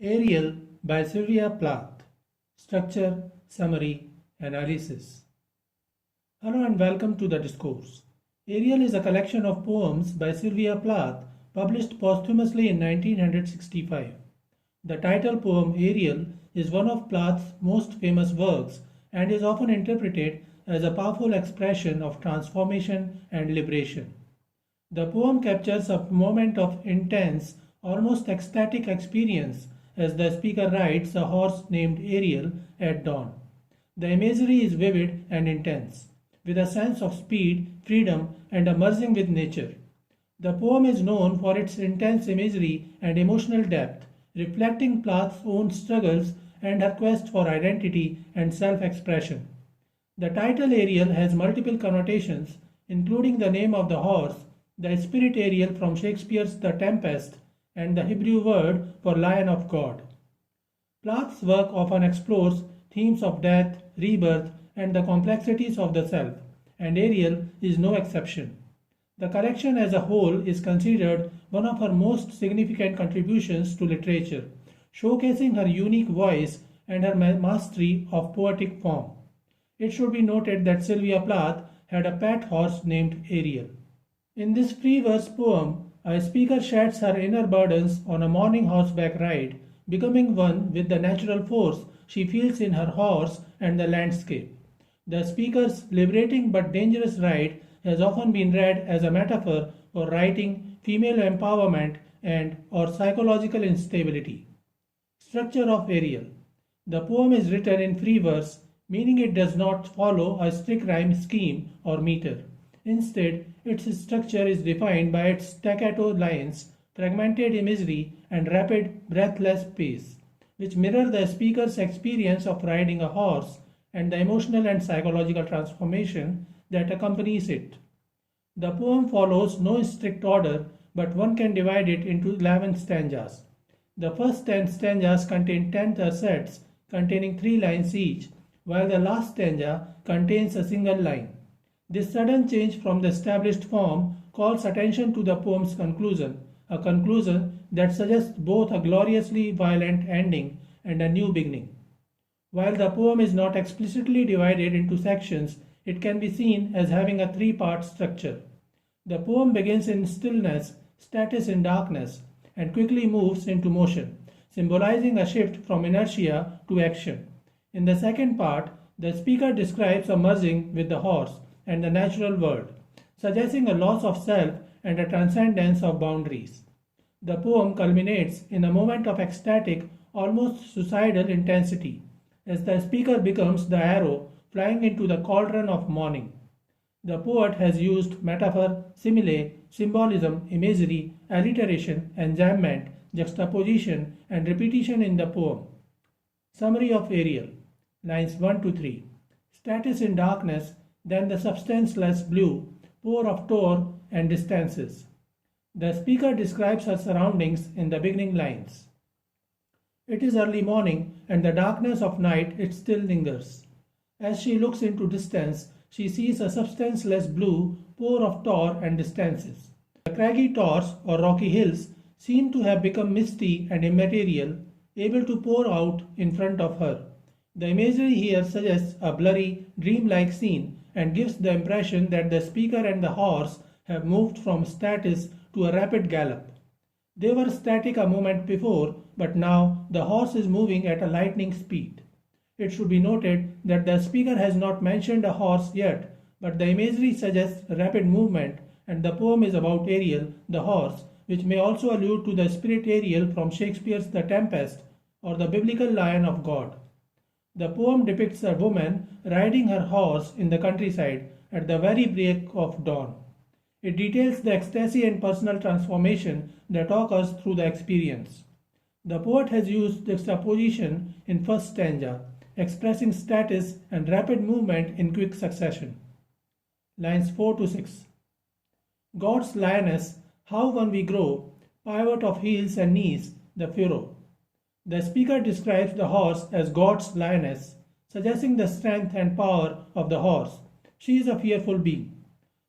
Ariel by Sylvia Plath. Structure, summary, analysis. Hello and welcome to the discourse. Ariel is a collection of poems by Sylvia Plath published posthumously in 1965. The title poem Ariel is one of Plath's most famous works and is often interpreted as a powerful expression of transformation and liberation. The poem captures a moment of intense, almost ecstatic experience as the speaker rides a horse named Ariel at dawn. The imagery is vivid and intense, with a sense of speed, freedom, and a merging with nature. The poem is known for its intense imagery and emotional depth, reflecting Plath's own struggles and her quest for identity and self expression. The title Ariel has multiple connotations, including the name of the horse, the spirit Ariel from Shakespeare's The Tempest, and the Hebrew word for lion of God. Plath's work often explores themes of death, rebirth, and the complexities of the self, and Ariel is no exception. The collection as a whole is considered one of her most significant contributions to literature, showcasing her unique voice and her mastery of poetic form. It should be noted that Sylvia Plath had a pet horse named Ariel. In this free verse poem, a speaker sheds her inner burdens on a morning horseback ride, becoming one with the natural force she feels in her horse and the landscape. The speaker's liberating but dangerous ride has often been read as a metaphor for writing, female empowerment, and or psychological instability. Structure of Ariel. The poem is written in free verse, meaning it does not follow a strict rhyme scheme or meter. Instead, its structure is defined by its staccato lines, fragmented imagery, and rapid, breathless pace, which mirror the speaker's experience of riding a horse and the emotional and psychological transformation that accompanies it. The poem follows no strict order, but one can divide it into 11 stanzas. The first 10 stanzas contain 10 tercets containing 3 lines each, while the last stanza contains a single line. This sudden change from the established form calls attention to the poem's conclusion, a conclusion that suggests both a gloriously violent ending and a new beginning. While the poem is not explicitly divided into sections, it can be seen as having a three-part structure. The poem begins in stillness, status in darkness, and quickly moves into motion, symbolizing a shift from inertia to action. In the second part, the speaker describes a merging with the horse and the natural world, suggesting a loss of self and a transcendence of boundaries. The poem culminates in a moment of ecstatic, almost suicidal intensity, as the speaker becomes the arrow flying into the cauldron of morning. The poet has used metaphor, simile, symbolism, imagery, alliteration, enjambment, juxtaposition, and repetition in the poem. Summary of Ariel. Lines 1 to 3. Status in darkness, then the substanceless blue, pour of tour and distances. The speaker describes her surroundings in the beginning lines. It is early morning, and the darkness of night it still lingers. As she looks into distance, she sees a substanceless blue pour of tor and distances. The craggy tors or rocky hills seem to have become misty and immaterial, able to pour out in front of her. The imagery here suggests a blurry, dreamlike scene and gives the impression that the speaker and the horse have moved from status to a rapid gallop. They were static a moment before, but now the horse is moving at a lightning speed. It should be noted that the speaker has not mentioned a horse yet, but the imagery suggests rapid movement, and the poem is about Ariel, the horse, which may also allude to the spirit Ariel from Shakespeare's The Tempest or the biblical lion of God. The poem depicts a woman riding her horse in the countryside at the very break of dawn. It details the ecstasy and personal transformation that occurs through the experience. The poet has used juxtaposition in first stanza, expressing status and rapid movement in quick succession. Lines 4 to 6. God's lioness, how one we grow, pivot of heels and knees, the furrow. The speaker describes the horse as God's lioness, suggesting the strength and power of the horse. She is a fearful being.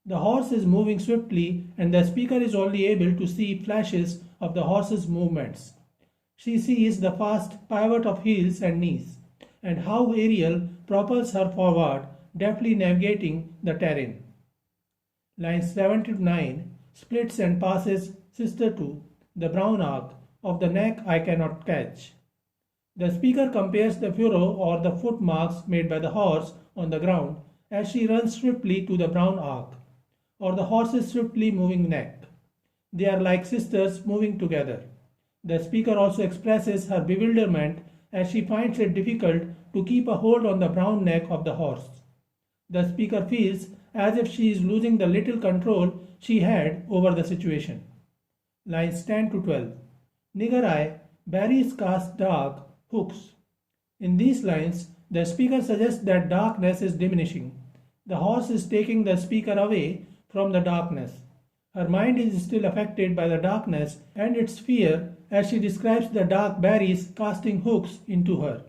The horse is moving swiftly, and the speaker is only able to see flashes of the horse's movements. She sees the fast pivot of heels and knees, and how Ariel propels her forward, deftly navigating the terrain. Lines 7 to 9 splits and passes sister to the brown arc of the neck I cannot catch. The speaker compares the furrow or the foot marks made by the horse on the ground as she runs swiftly to the brown arc, or the horse's swiftly moving neck. They are like sisters moving together. The speaker also expresses her bewilderment as she finds it difficult to keep a hold on the brown neck of the horse. The speaker feels as if she is losing the little control she had over the situation. Lines 10 to 12. Nigger eye, berries cast dark hooks. In these lines, the speaker suggests that darkness is diminishing. The horse is taking the speaker away from the darkness. Her mind is still affected by the darkness and its fear as she describes the dark berries casting hooks into her.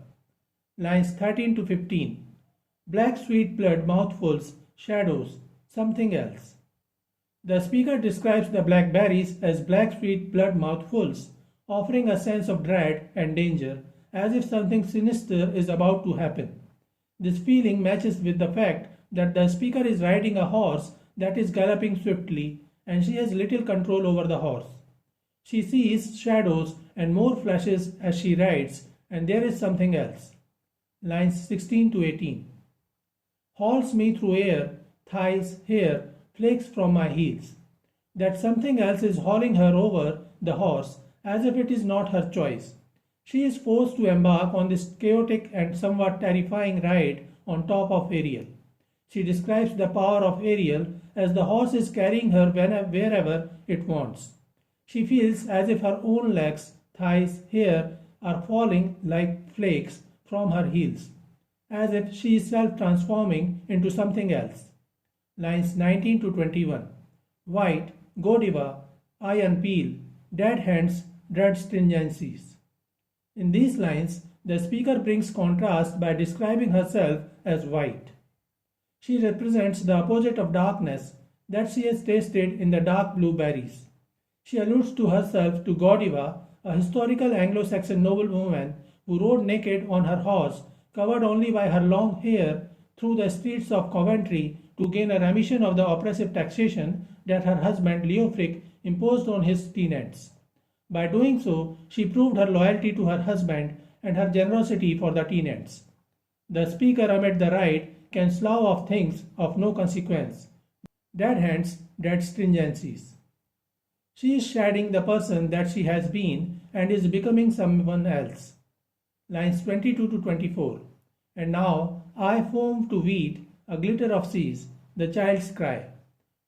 Lines 13 to 15. Black sweet blood mouthfuls, shadows, something else. The speaker describes the blackberries as black sweet blood mouthfuls, offering a sense of dread and danger, as if something sinister is about to happen. This feeling matches with the fact that the speaker is riding a horse that is galloping swiftly, and she has little control over the horse. She sees shadows and more flashes as she rides, and there is something else. Lines 16 to 18. Hauls me through air, thighs, hair, flakes from my heels. That something else is hauling her over the horse as if it is not her choice. She is forced to embark on this chaotic and somewhat terrifying ride on top of Ariel. She describes the power of Ariel as the horse is carrying her wherever it wants. She feels as if her own legs, thighs, hair are falling like flakes from her heels, as if she is self-transforming into something else. Lines 19 to 21. White, Godiva, iron peel, dead hands, dread stringencies. In these lines, the speaker brings contrast by describing herself as white. She represents the opposite of darkness that she has tasted in the dark blue berries. She alludes to herself to Godiva, a historical Anglo-Saxon noblewoman who rode naked on her horse, covered only by her long hair, through the streets of Coventry to gain a remission of the oppressive taxation that her husband Leofric imposed on his tenants. By doing so, she proved her loyalty to her husband and her generosity for the tenants. The speaker amid the ride can slough off things of no consequence. Dead hands, dead stringencies. She is shedding the person that she has been and is becoming someone else. Lines 22 to 24. And now I foam to wheat, a glitter of seas, the child's cry.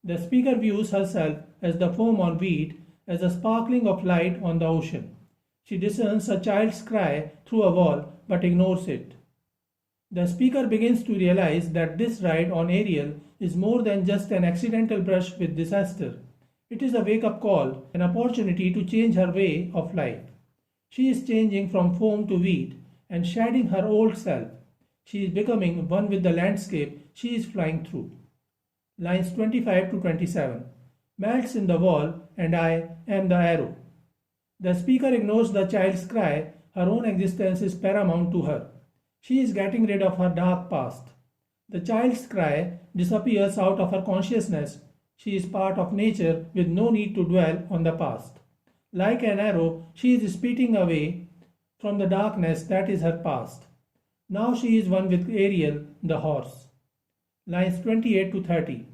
The speaker views herself as the foam on wheat, as a sparkling of light on the ocean. She discerns a child's cry through a wall but ignores it. The speaker begins to realize that this ride on Ariel is more than just an accidental brush with disaster. It is a wake-up call, an opportunity to change her way of life. She is changing from foam to wheat and shedding her old self. She is becoming one with the landscape she is flying through. Lines 25 to 27. Melts in the wall and I am the arrow. The speaker ignores the child's cry. Her own existence is paramount to her. She is getting rid of her dark past. The child's cry disappears out of her consciousness. She is part of nature with no need to dwell on the past. Like an arrow, she is speeding away from the darkness that is her past. Now she is one with Ariel, the horse. Lines 28 to 30.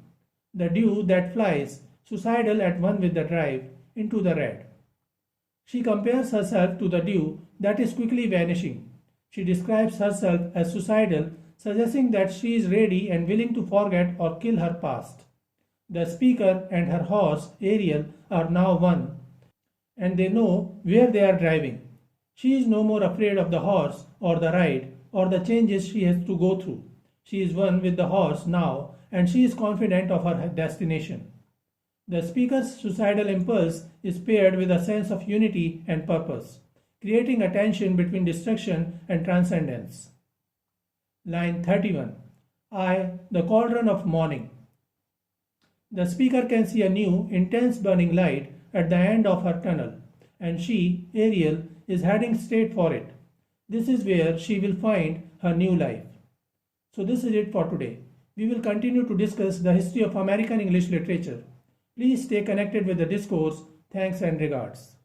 The dew that flies, suicidal at one with the drive, into the red. She compares herself to the dew that is quickly vanishing. She describes herself as suicidal, suggesting that she is ready and willing to forget or kill her past. The speaker and her horse, Ariel, are now one, and they know where they are driving. She is no more afraid of the horse or the ride or the changes she has to go through. She is one with the horse now, and she is confident of her destination. The speaker's suicidal impulse is paired with a sense of unity and purpose, creating a tension between destruction and transcendence. Line 31. I, the cauldron of morning. The speaker can see a new, intense burning light at the end of her tunnel, and she, Ariel, is heading straight for it. This is where she will find her new life. So this is it for today. We will continue to discuss the history of American English literature. Please stay connected with the discourse. Thanks and regards.